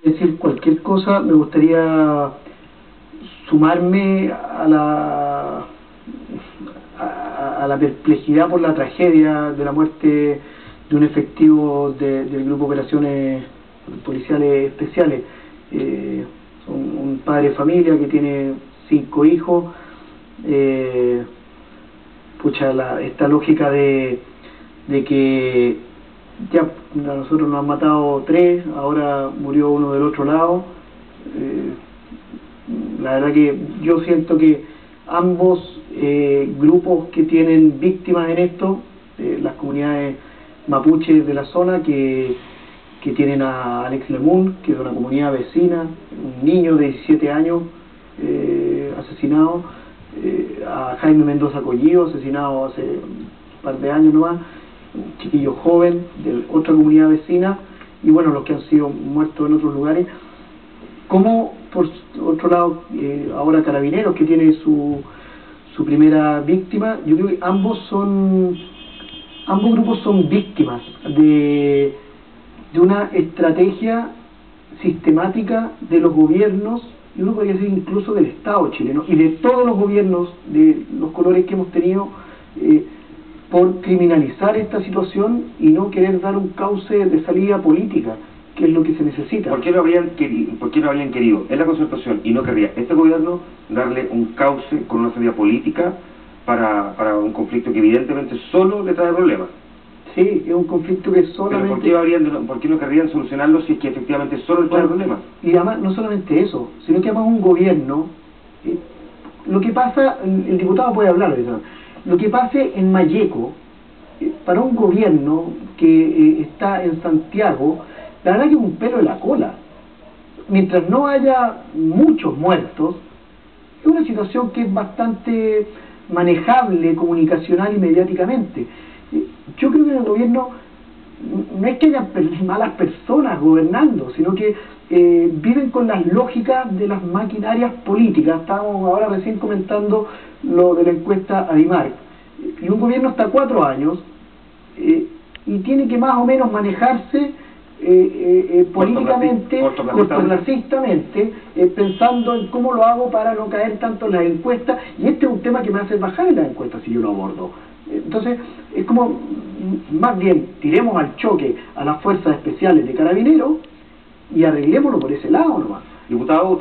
Decir cualquier cosa, me gustaría sumarme a la perplejidad por la tragedia de la muerte de un efectivo del Grupo de Operaciones Policiales Especiales. Un padre de familia que tiene 5 hijos. Esta lógica de que ya a nosotros nos han matado 3, ahora murió uno del otro lado. La verdad que yo siento que ambos grupos que tienen víctimas en esto, las comunidades mapuches de la zona que tienen a Alex Lemun, que es de una comunidad vecina, un niño de 17 años asesinado, a Jaime Mendoza Collido, asesinado hace un par de años nomás, un chiquillo joven de otra comunidad vecina, y bueno, los que han sido muertos en otros lugares. Como por otro lado, ahora Carabineros, que tiene su primera víctima. Yo creo que ambos grupos son víctimas de una estrategia sistemática de los gobiernos, y uno podría decir incluso del Estado chileno, y de todos los gobiernos de los colores que hemos tenido, por criminalizar esta situación y no querer dar un cauce de salida política, que es lo que se necesita. ¿Por qué no habrían querido en la concertación, y no querría este gobierno, darle un cauce con una salida política para un conflicto que evidentemente solo le trae problemas? Sí, es un conflicto que solamente... ¿Pero por qué no querrían solucionarlo si es que efectivamente solo le trae problemas? Y además, no solamente eso, sino que además un gobierno... lo que pasa, el diputado puede hablar de eso, lo que pase en Malleco, para un gobierno que está en Santiago, la verdad que es un pelo de la cola. Mientras no haya muchos muertos, es una situación que es bastante manejable comunicacional y mediáticamente. Yo creo que en el gobierno no es que haya malas personas gobernando, sino que viven con las lógicas de las maquinarias políticas. Estábamos ahora recién comentando lo de la encuesta Adimark, y un gobierno está 4 años y tiene que más o menos manejarse políticamente, cortoplacistamente, pensando en cómo lo hago para no caer tanto en las encuestas, y este es un tema que me hace bajar en las encuestas si yo lo abordo. Entonces es como, más bien, tiremos al choque a las fuerzas especiales de Carabineros y arreglémoslo por ese lado nomás. Diputado,